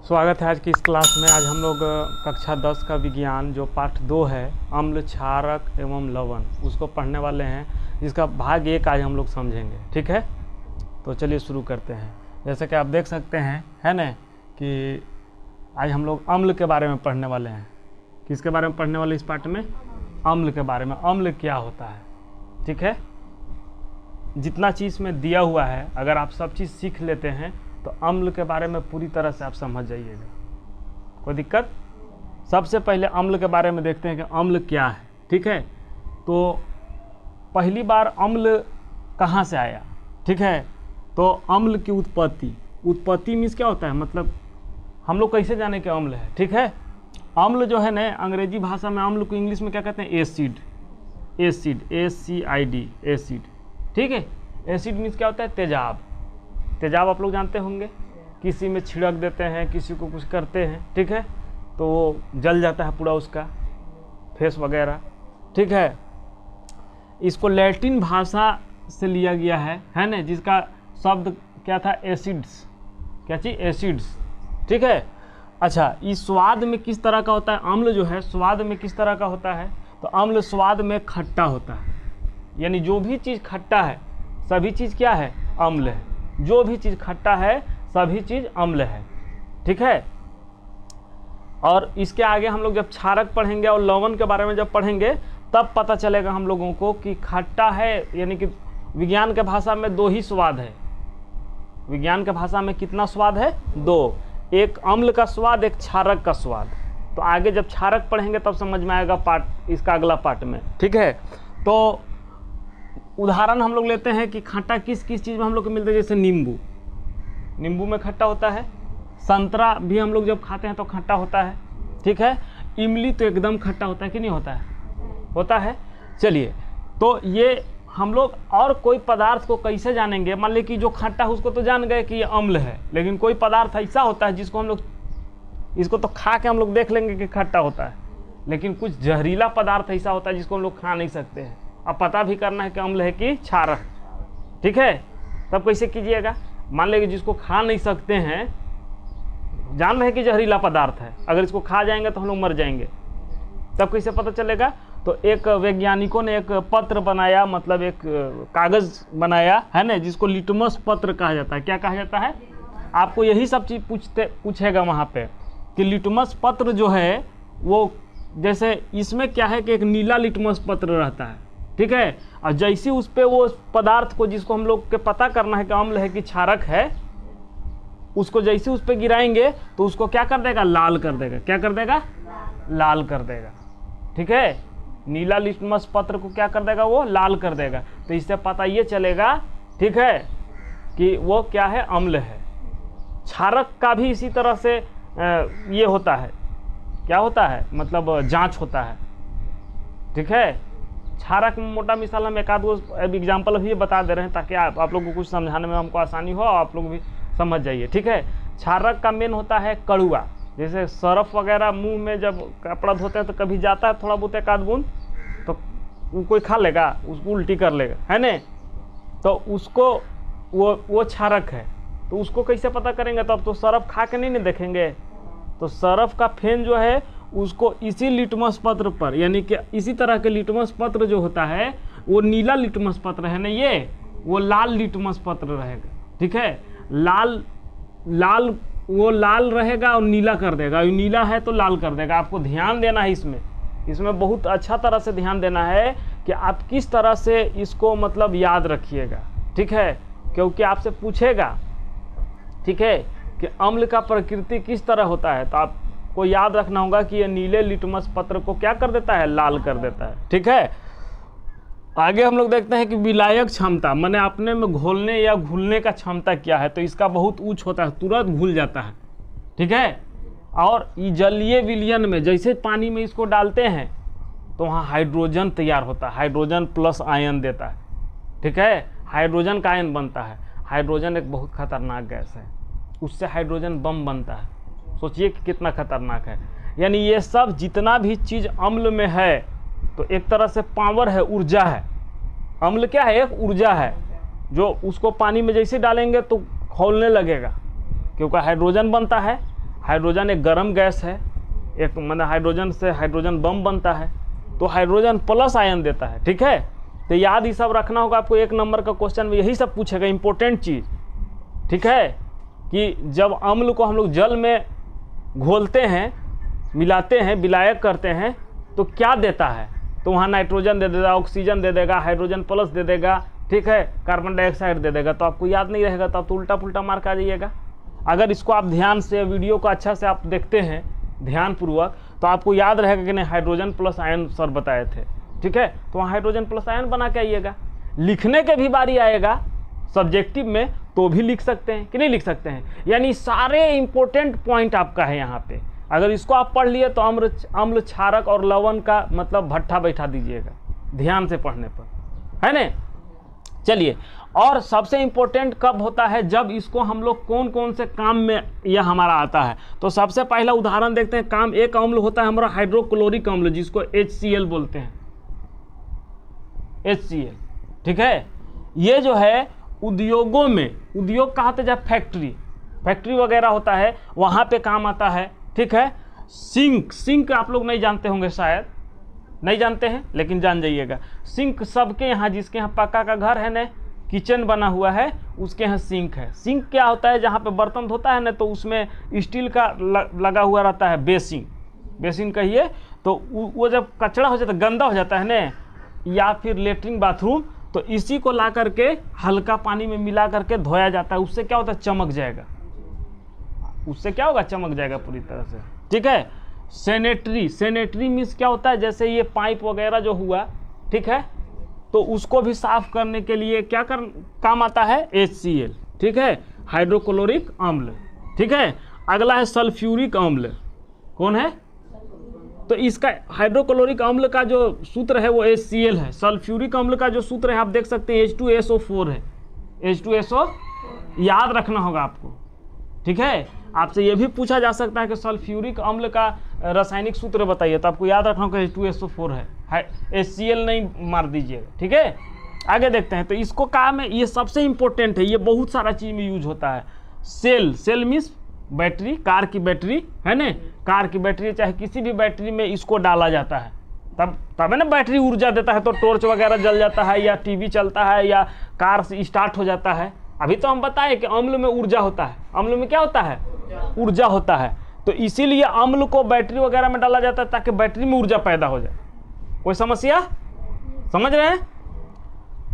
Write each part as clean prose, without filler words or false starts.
स्वागत है आज की इस क्लास में। आज हम लोग कक्षा 10 का विज्ञान जो पाठ 2 है अम्ल, क्षारक एवं लवण, उसको पढ़ने वाले हैं, जिसका भाग 1 आज हम लोग समझेंगे। ठीक है, तो चलिए शुरू करते हैं। जैसे कि आप देख सकते हैं, है ना, कि आज हम लोग अम्ल के बारे में पढ़ने वाले हैं। किसके बारे में पढ़ने वाले इस पाठ में? अम्ल के बारे में। अम्ल क्या होता है, ठीक है। जितना चीज़ में दिया हुआ है, अगर आप सब चीज़ सीख लेते हैं तो अम्ल के बारे में पूरी तरह से आप समझ जाइएगा, कोई दिक्कत। सबसे पहले अम्ल के बारे में देखते हैं कि अम्ल क्या है, ठीक है। तो पहली बार अम्ल कहाँ से आया, ठीक है। तो अम्ल की उत्पत्ति मीन्स क्या होता है, मतलब हम लोग कैसे जाने के अम्ल है, ठीक है। अम्ल जो है ना, अंग्रेजी भाषा में अम्ल को इंग्लिश में क्या कहते हैं? एसिड, ACID, एसिड, ठीक है। एसिड मीन्स क्या होता है? तेजाब। तेजाब आप लोग जानते होंगे, किसी में छिड़क देते हैं, किसी को कुछ करते हैं, ठीक है, तो वो जल जाता है पूरा उसका फेस वगैरह, ठीक है। इसको लैटिन भाषा से लिया गया है ना, जिसका शब्द क्या था? एसिड्स। क्या चीज़? एसिड्स, ठीक है। अच्छा, इस स्वाद में किस तरह का होता है? अम्ल जो है स्वाद में किस तरह का होता है? तो अम्ल स्वाद में खट्टा होता है, यानी जो भी चीज़ खट्टा है सभी चीज़ क्या है? अम्ल है। जो भी चीज़ खट्टा है सभी चीज़ अम्ल है, ठीक है। और इसके आगे हम लोग जब क्षारक पढ़ेंगे और लवण के बारे में जब पढ़ेंगे तब पता चलेगा हम लोगों को कि खट्टा है, यानी कि विज्ञान के भाषा में 2 ही स्वाद है। विज्ञान के भाषा में कितना स्वाद है? 2, एक अम्ल का स्वाद, एक क्षारक का स्वाद। तो आगे जब क्षारक पढ़ेंगे तब समझ में आएगा पार्ट, इसका अगला पार्ट में, ठीक है। तो उदाहरण हम लोग लेते हैं कि खट्टा किस किस चीज़ में हम लोग को मिलता है। जैसे नींबू में खट्टा होता है, संतरा भी हम लोग जब खाते हैं तो खट्टा होता है, ठीक है। इमली तो एकदम खट्टा होता है कि नहीं होता है? होता है। चलिए, तो ये हम लोग और कोई पदार्थ को कैसे जानेंगे? मान लीजिए कि जो खट्टा है उसको तो जान गए कि ये अम्ल है, लेकिन कोई पदार्थ ऐसा होता है जिसको हम लोग, इसको तो खा के हम लोग देख लेंगे कि खट्टा होता है, लेकिन कुछ जहरीला पदार्थ ऐसा होता है जिसको हम लोग खा नहीं सकते हैं। अब पता भी करना है कि अम्ल है कि क्षारक, ठीक है। तब कैसे कीजिएगा? मान लीजिए जिसको खा नहीं सकते हैं, जान रहे कि जहरीला पदार्थ है, अगर इसको खा जाएंगे तो हम लोग मर जाएंगे, तब कैसे पता चलेगा? तो एक वैज्ञानिकों ने एक पत्र बनाया, मतलब एक कागज़ बनाया है ना, जिसको लिटमस पत्र कहा जाता है। क्या कहा जाता है? आपको यही सब चीज़ पूछेगा वहाँ पे कि लिटमस पत्र जो है वो, जैसे इसमें क्या है कि एक नीला लिटमस पत्र रहता है, ठीक है। और जैसे उस पर वो पदार्थ को, जिसको हम लोग के पता करना है कि अम्ल है कि क्षारक है, उसको जैसे उस पर गिराएंगे तो उसको क्या कर देगा? लाल कर देगा। क्या कर देगा? लाल कर देगा, ठीक है। नीला लिटमस पत्र को क्या कर देगा? वो लाल कर देगा। तो इससे पता ये चलेगा, ठीक है, कि वो क्या है? अम्ल है। क्षारक का भी इसी तरह से ये होता है, क्या होता है, मतलब जांच होता है, ठीक है। क्षारक में मोटा मिसाल हम एक आध एग्जाम्पल अभी बता दे रहे हैं ताकि आप लोगों को कुछ समझाने में हमको आसानी हो और आप लोग भी समझ जाइए, ठीक है। क्षारक का मेन होता है कड़ुआ। जैसे सर्फ वगैरह मुंह में जब कपड़ा धोते हैं तो कभी जाता है थोड़ा बहुत एक आध बूंद, तो कोई खा लेगा, उसको उल्टी कर लेगा, है ना। तो उसको वो क्षारक है। तो उसको कैसे पता करेंगे? तो अब तो सर्फ खा के नहीं देखेंगे, तो सर्फ का फेन जो है उसको इसी लिटमस पत्र पर, यानी कि इसी तरह के लिटमस पत्र जो होता है वो नीला लिटमस पत्र है ना, ये वो लाल लिटमस पत्र रहेगा, ठीक है। वो लाल रहेगा और नीला कर देगा, नीला है तो लाल कर देगा। आपको ध्यान देना है इसमें बहुत अच्छा तरह से ध्यान देना है कि आप किस तरह से इसको मतलब याद रखिएगा, ठीक है, क्योंकि आपसे पूछेगा, ठीक है, कि अम्ल का प्रकृति किस तरह होता है। तो आपको याद रखना होगा कि ये नीले लिटमस पत्र को क्या कर देता है? लाल कर देता है, ठीक है। आगे हम लोग देखते हैं कि विलायक क्षमता, माने अपने में घोलने या घुलने का क्षमता क्या है। तो इसका बहुत उच्च होता है, तुरंत घुल जाता है, ठीक है। और जलीय विलयन में, जैसे पानी में इसको डालते हैं तो वहाँ हाइड्रोजन तैयार होता है, हाइड्रोजन प्लस आयन देता है, ठीक है। हाइड्रोजन का आयन बनता है। हाइड्रोजन एक बहुत खतरनाक गैस है, उससे हाइड्रोजन बम बनता है। सोचिए कि कितना खतरनाक है। यानी ये सब जितना भी चीज़ अम्ल में है तो एक तरह से पावर है, ऊर्जा है। अम्ल क्या है? एक ऊर्जा है, जो उसको पानी में जैसे डालेंगे तो खौलने लगेगा, क्योंकि हाइड्रोजन बनता है। हाइड्रोजन एक गर्म गैस है, एक मतलब हाइड्रोजन से हाइड्रोजन बम बनता है, तो हाइड्रोजन प्लस आयन देता है। ठीक है, तो याद ये सब रखना होगा आपको, 1 नंबर का क्वेश्चन में यही सब पूछेगा, इंपॉर्टेंट चीज़। ठीक है, कि जब अम्ल को हम लोग जल में घोलते हैं, मिलाते हैं, विलायक करते हैं, तो क्या देता है, तो वहाँ नाइट्रोजन दे देगा, ऑक्सीजन दे देगा, हाइड्रोजन प्लस दे देगा, ठीक है, कार्बन डाइऑक्साइड दे देगा। तो आपको याद नहीं रहेगा, तो आप तो उल्टा पुल्टा मार्क आ जाइएगा। अगर इसको आप ध्यान से, वीडियो को अच्छा से आप देखते हैं ध्यानपूर्वक, तो आपको याद रहेगा कि नहीं हाइड्रोजन प्लस आयन सर बताए थे। ठीक है, तो वहाँ हाइड्रोजन प्लस आयन बना के आइएगा। लिखने के भी बारी आएगा सब्जेक्टिव में, तो भी लिख सकते हैं कि नहीं लिख सकते हैं। यानी सारे इंपॉर्टेंट पॉइंट आपका है यहाँ पे। अगर इसको आप पढ़ लिए तो अम्ल, क्षारक और लवण का मतलब भट्ठा बैठा दीजिएगा ध्यान से पढ़ने पर, है ना। चलिए, और सबसे इम्पोर्टेंट कब होता है, जब इसको हम लोग कौन कौन से काम में यह हमारा आता है। तो सबसे पहला उदाहरण देखते हैं। काम एक अम्ल होता है हमारा हाइड्रोक्लोरिक अम्ल, जिसको HCl बोलते हैं, HCl। ठीक है, ये जो है उद्योगों में, उद्योग कहाँ पे, जब फैक्ट्री वगैरह होता है वहाँ पे काम आता है। ठीक है, सिंक आप लोग नहीं जानते होंगे, शायद नहीं जानते हैं, लेकिन जान जाइएगा। सिंक सबके यहाँ, जिसके यहाँ पक्का का घर है ना, किचन बना हुआ है, उसके यहाँ सिंक है। सिंक क्या होता है, जहाँ पे बर्तन धोता है ना, तो उसमें स्टील का लगा हुआ रहता है, बेसिन कहिए। तो वो जब कचरा हो जाता है, गंदा हो जाता है ना, या फिर लेटरिन बाथरूम, तो इसी को ला करके हल्का पानी में मिला करके धोया जाता है। उससे क्या होता है, चमक जाएगा। उससे क्या होगा, चमक जाएगा पूरी तरह से। ठीक है, सैनिटरी मीन्स क्या होता है, जैसे ये पाइप वगैरह जो हुआ, ठीक है, तो उसको भी साफ करने के लिए क्या काम आता है, HCl। ठीक है, हाइड्रोक्लोरिक अम्ल। ठीक है, अगला है सल्फ्यूरिक अम्ल। कौन है, तो इसका हाइड्रोक्लोरिक अम्ल का जो सूत्र है वो HCl है। सल्फ्यूरिक अम्ल का जो सूत्र है आप देख सकते हैं H2SO4 है, H2SO याद रखना होगा आपको। ठीक है, आपसे ये भी पूछा जा सकता है कि सल्फ्यूरिक अम्ल का रासायनिक सूत्र बताइए, तो आपको याद रखना होगा H2SO4 है, HCl नहीं मार दीजिएगा। ठीक है, आगे देखते हैं। तो इसको काम है, ये सबसे इंपॉर्टेंट है, ये बहुत सारा चीज़ में यूज होता है। सेल मीन्स बैटरी, कार की बैटरी है ना, कार की बैटरी चाहे किसी भी बैटरी में इसको डाला जाता है, तब है ना बैटरी ऊर्जा देता है। तो टॉर्च वगैरह जल जाता है, या टीवी चलता है, या कार से स्टार्ट हो जाता है। अभी तो हम बताए कि अम्ल में ऊर्जा होता है, अम्ल में क्या होता है, ऊर्जा होता है। तो इसीलिए अम्ल को बैटरी वगैरह में डाला जाता है, ताकि बैटरी में ऊर्जा पैदा हो जाए। कोई समस्या, समझ रहे हैं।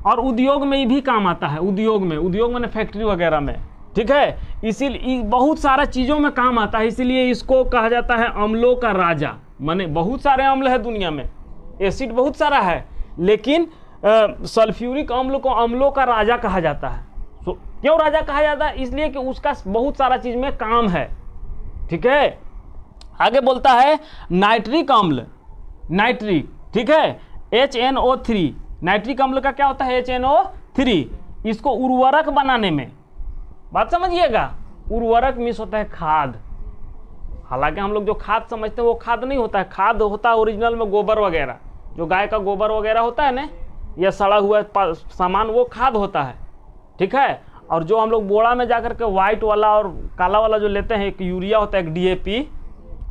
और उद्योग में भी काम आता है, उद्योग में फैक्ट्री वगैरह में। ठीक है, इसीलिए बहुत सारा चीज़ों में काम आता है, इसीलिए इसको कहा जाता है अम्लों का राजा। माने बहुत सारे अम्ल है दुनिया में, एसिड बहुत सारा है, लेकिन सल्फ्यूरिक अम्ल को अम्लों का राजा कहा जाता है। क्यों राजा कहा जाता है, इसलिए कि उसका बहुत सारा चीज में काम है। ठीक है, आगे बोलता है नाइट्रिक अम्ल, ठीक है, HNO3। नाइट्रिक अम्ल का क्या होता है, HNO3। इसको उर्वरक बनाने में, बात समझिएगा, उर्वरक मीन्स होता है खाद। हालांकि हम लोग जो खाद समझते हैं वो खाद नहीं होता है, खाद होता है ओरिजिनल में गोबर वगैरह, जो गाय का गोबर वगैरह होता है ना, या सड़ा हुआ सामान, वो खाद होता है। ठीक है, और जो हम लोग बोड़ा में जाकर के व्हाइट वाला और काला वाला जो लेते हैं, एक यूरिया होता है, एक DAP,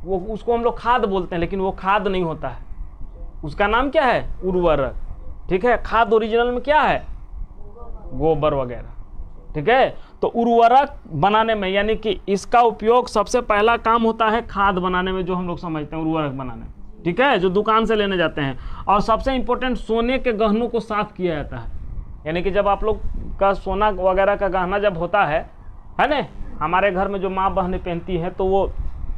वो उसको हम लोग खाद बोलते हैं, लेकिन वो खाद नहीं होता है, उसका नाम क्या है, उर्वरक। ठीक है, खाद ओरिजिनल में क्या है, गोबर वगैरह। ठीक है, तो उर्वरक बनाने में, यानी कि इसका उपयोग सबसे पहला काम होता है खाद बनाने में, जो हम लोग समझते हैं उर्वरक बनाने में। ठीक है, जो दुकान से लेने जाते हैं। और सबसे इंपॉर्टेंट, सोने के गहनों को साफ किया जाता है। यानी कि जब आप लोग का सोना वगैरह का गहना जब होता है ना, हमारे घर में जो माँ बहनें पहनती हैं, तो वो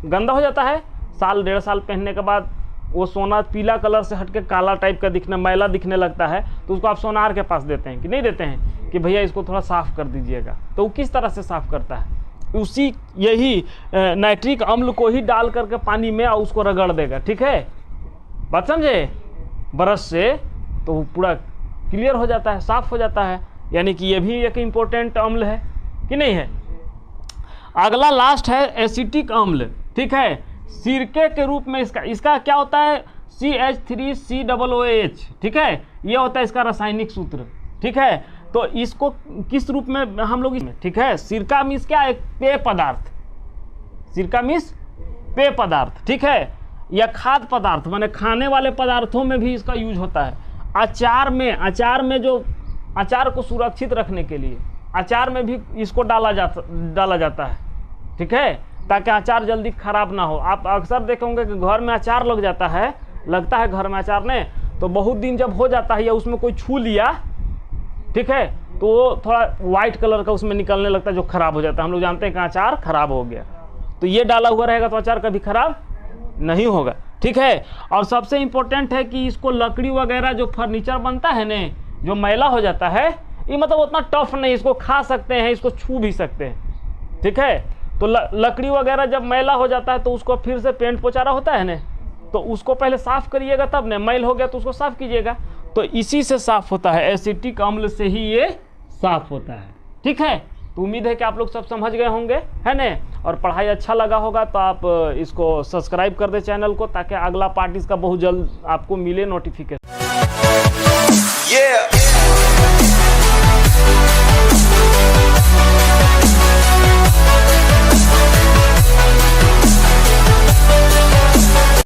गंदा हो जाता है, साल 1.5 साल पहनने के बाद वो सोना पीला कलर से हटके काला टाइप का दिखने, मैला दिखने लगता है। तो उसको आप सोनार के पास देते हैं कि नहीं देते हैं, कि भैया इसको थोड़ा साफ़ कर दीजिएगा। तो वो किस तरह से साफ़ करता है, यही नाइट्रिक अम्ल को ही डाल करके पानी में और उसको रगड़ देगा। ठीक है, बात समझे, ब्रश से, तो पूरा क्लियर हो जाता है, साफ हो जाता है। यानी कि ये भी एक इम्पोर्टेंट अम्ल है कि नहीं है। अगला लास्ट है एसिटिक अम्ल। ठीक है, सिरके के रूप में इसका क्या होता है, CH3COOH। ठीक है, ये होता है इसका रासायनिक सूत्र। ठीक है, तो इसको किस रूप में हम लोग, ठीक है, सिरका मीन्स क्या, एक पेय पदार्थ। सिरका मीन्स पेय पदार्थ, ठीक है, या खाद्य पदार्थ माने खाने वाले पदार्थों में भी इसका यूज होता है। अचार में जो अचार को सुरक्षित रखने के लिए अचार में भी इसको डाला जाता है, ठीक है, ताकि अचार जल्दी खराब ना हो। आप अक्सर देखे होंगे कि घर में अचार लगता है घर में अचार ने, तो बहुत दिन जब हो जाता है या उसमें कोई छू लिया, ठीक है, तो वो थोड़ा वाइट कलर का उसमें निकलने लगता है जो खराब हो जाता है। हम लोग जानते हैं कि अचार खराब हो गया, तो ये डाला हुआ रहेगा तो अचार कभी खराब नहीं होगा, ठीक है। और सबसे इम्पोर्टेंट है कि इसको लकड़ी वगैरह जो फर्नीचर बनता है ना, जो मैला हो जाता है, ये मतलब उतना टफ नहीं, इसको खा सकते हैं, इसको छू भी सकते हैं, ठीक है। तो लकड़ी वगैरह जब मैला हो जाता है तो उसको फिर से पेंट पोचारा होता है ना, तो उसको पहले साफ करिएगा, तब ना मैल हो गया तो उसको साफ कीजिएगा, तो इसी से साफ होता है, एसिटिक अम्ल से ही ये साफ होता है, ठीक है। तो उम्मीद है कि आप लोग सब समझ गए होंगे, है ना। और पढ़ाई अच्छा लगा होगा तो आप इसको सब्सक्राइब कर दे चैनल को, ताकि अगला पार्ट इसका बहुत जल्द आपको मिले नोटिफिकेशन।